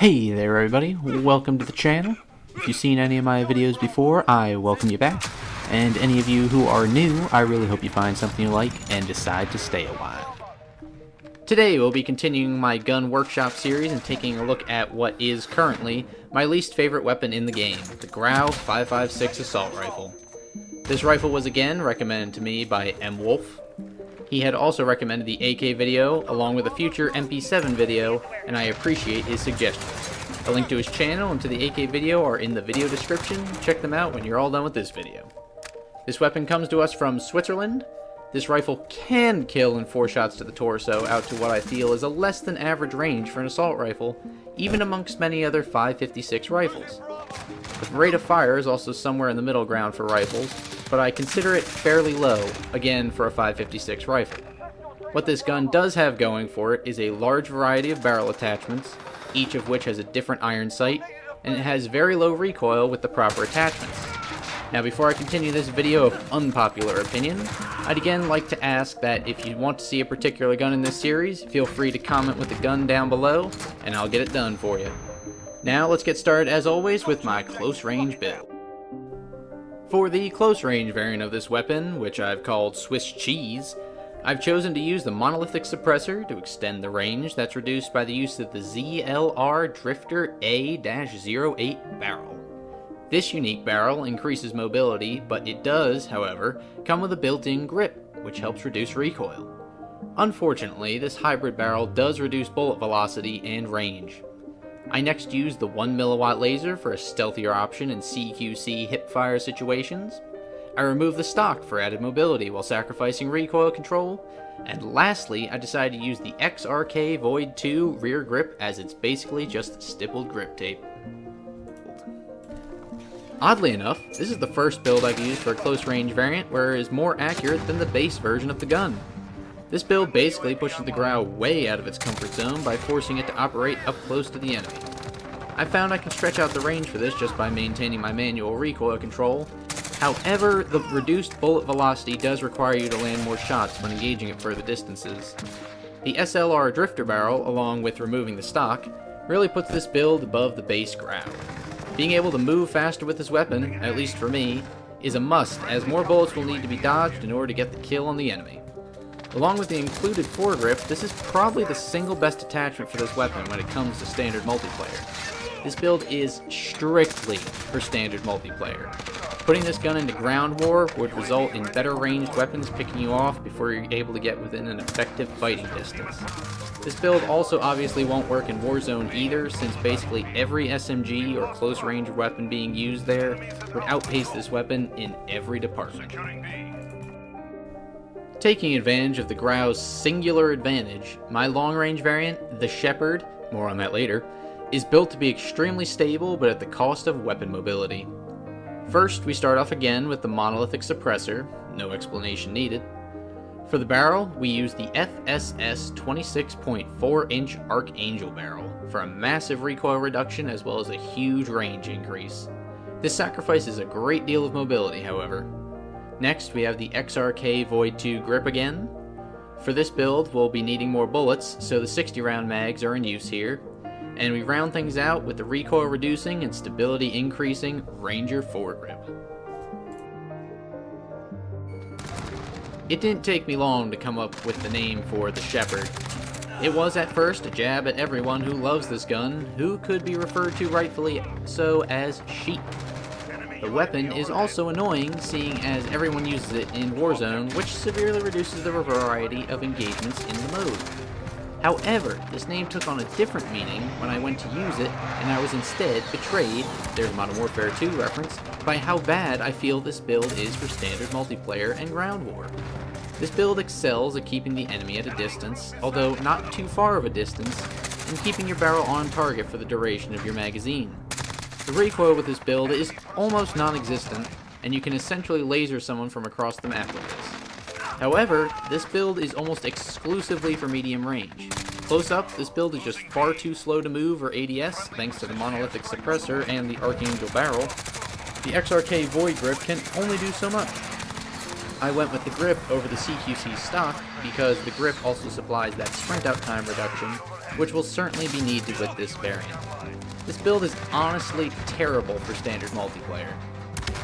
Hey there everybody, welcome to the channel. If you've seen any of my videos before, I welcome you back. And any of you who are new, I really hope you find something you like and decide to stay a while. Today we'll be continuing my gun workshop series and taking a look at what is currently my least favorite weapon in the game, the Grau 5.56 assault rifle. This rifle was again recommended to me by M. Wolf. He had also recommended the AK video, along with a future MP7 video, and I appreciate his suggestions. A link to his channel and to the AK video are in the video description. Check them out when you're all done with this video. This weapon comes to us from Switzerland. This rifle can kill in 4 shots to the torso, out to what I feel is a less than average range for an assault rifle, even amongst many other 5.56 rifles. The rate of fire is also somewhere in the middle ground for rifles, but I consider it fairly low, again for a 5.56 rifle. What this gun does have going for it is a large variety of barrel attachments, each of which has a different iron sight, and it has very low recoil with the proper attachments. Now before I continue this video of unpopular opinion, I'd again like to ask that if you want to see a particular gun in this series, feel free to comment with the gun down below, and I'll get it done for you. Now let's get started as always with my close range build. For the close range variant of this weapon, which I've called Swiss Cheese, I've chosen to use the monolithic suppressor to extend the range that's reduced by the use of the ZLR Drifter A-08 barrel. This unique barrel increases mobility, but it does, however, come with a built-in grip, which helps reduce recoil. Unfortunately, this hybrid barrel does reduce bullet velocity and range. I next used the 1mW laser for a stealthier option in CQC hipfire situations. I removed the stock for added mobility while sacrificing recoil control. And lastly, I decided to use the XRK Void 2 rear grip, as it's basically just stippled grip tape. Oddly enough, this is the first build I've used for a close range variant where it is more accurate than the base version of the gun. This build basically pushes the Grau way out of its comfort zone by forcing it to operate up close to the enemy. I found I can stretch out the range for this just by maintaining my manual recoil control. However, the reduced bullet velocity does require you to land more shots when engaging at further distances. The SLR Drifter barrel, along with removing the stock, really puts this build above the base Grau. Being able to move faster with this weapon, at least for me, is a must, as more bullets will need to be dodged in order to get the kill on the enemy. Along with the included foregrip, this is probably the single best attachment for this weapon when it comes to standard multiplayer. This build is strictly for standard multiplayer. Putting this gun into ground war would result in better ranged weapons picking you off before you're able to get within an effective fighting distance. This build also obviously won't work in Warzone either, since basically every SMG or close range weapon being used there would outpace this weapon in every department. Taking advantage of the Grau's singular advantage, my long-range variant, the Shepherd, more on that later, is built to be extremely stable but at the cost of weapon mobility. First, we start off again with the monolithic suppressor, no explanation needed. For the barrel, we use the FSS 26.4-inch Archangel barrel for a massive recoil reduction as well as a huge range increase. This sacrifices a great deal of mobility, however. Next, we have the XRK Void 2 grip again. For this build, we'll be needing more bullets, so the 60-round mags are in use here. And we round things out with the recoil reducing and stability increasing Ranger foregrip. It didn't take me long to come up with the name for the Shepherd. It was at first a jab at everyone who loves this gun, who could be referred to rightfully so as sheep. The weapon is also annoying, seeing as everyone uses it in Warzone, which severely reduces the variety of engagements in the mode. However, this name took on a different meaning when I went to use it, and I was instead betrayed, there's Modern Warfare 2 reference, by how bad I feel this build is for standard multiplayer and ground war. This build excels at keeping the enemy at a distance, although not too far of a distance, and keeping your barrel on target for the duration of your magazine. The recoil with this build is almost non-existent, and you can essentially laser someone from across the map with this. However, this build is almost exclusively for medium range. Close up, this build is just far too slow to move or ADS, thanks to the monolithic suppressor and the Archangel barrel. The XRK Void grip can only do so much. I went with the grip over the CQC stock because the grip also supplies that sprint out time reduction, which will certainly be needed with this variant. This build is honestly terrible for standard multiplayer.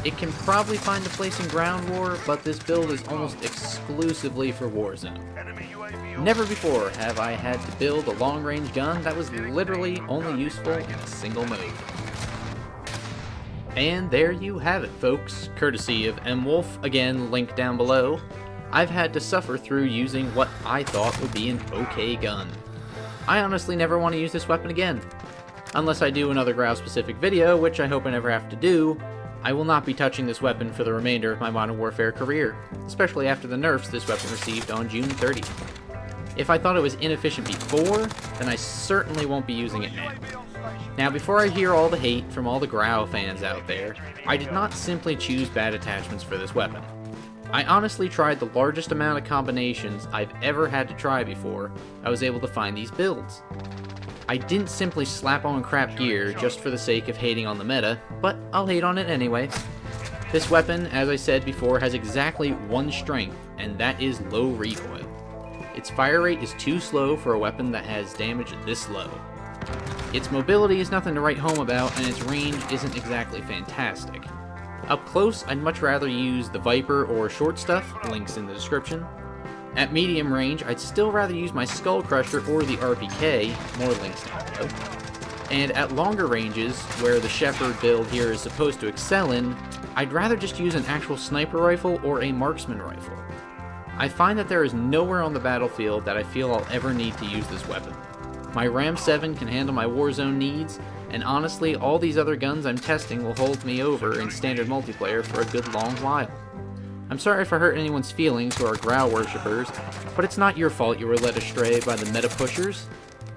It can probably find a place in Ground War, but this build is almost exclusively for Warzone. Never before have I had to build a long-range gun that was literally only useful in a single mode. And there you have it, folks. Courtesy of M-Wolf, again linked down below, I've had to suffer through using what I thought would be an okay gun. I honestly never want to use this weapon again. Unless I do another Grau specific video, which I hope I never have to do, I will not be touching this weapon for the remainder of my Modern Warfare career, especially after the nerfs this weapon received on June 30th. If I thought it was inefficient before, then I certainly won't be using it now. Now, before I hear all the hate from all the Grau fans out there, I did not simply choose bad attachments for this weapon. I honestly tried the largest amount of combinations I've ever had to try before I was able to find these builds. I didn't simply slap on crap gear just for the sake of hating on the meta, but I'll hate on it anyway. This weapon, as I said before, has exactly one strength, and that is low recoil. Its fire rate is too slow for a weapon that has damage this low. Its mobility is nothing to write home about, and its range isn't exactly fantastic. Up close, I'd much rather use the Viper or Short Stuff, links in the description. At medium range, I'd still rather use my Skull Crusher or the RPK, more links down below. And at longer ranges, where the Shepherd build here is supposed to excel in, I'd rather just use an actual sniper rifle or a marksman rifle. I find that there is nowhere on the battlefield that I feel I'll ever need to use this weapon. My Ram 7 can handle my Warzone needs, and honestly, all these other guns I'm testing will hold me over in standard multiplayer for a good long while. I'm sorry if I hurt anyone's feelings who are Grau worshippers, but it's not your fault you were led astray by the meta pushers.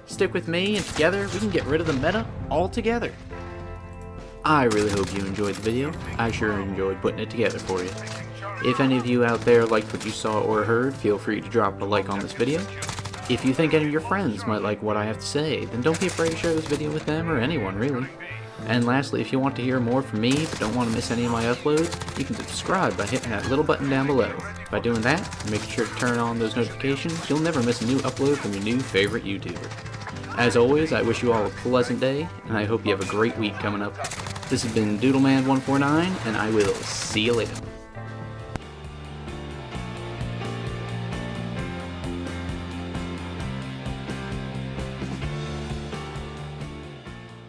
Stick with me, and together we can get rid of the meta altogether. I really hope you enjoyed the video. I sure enjoyed putting it together for you. If any of you out there liked what you saw or heard, feel free to drop a like on this video. If you think any of your friends might like what I have to say, then don't be afraid to share this video with them or anyone really. And lastly, if you want to hear more from me but don't want to miss any of my uploads, you can subscribe by hitting that little button down below. By doing that, and making sure to turn on those notifications, you'll never miss a new upload from your new favorite YouTuber. As always, I wish you all a pleasant day, and I hope you have a great week coming up. This has been Doodleman149, and I will see you later.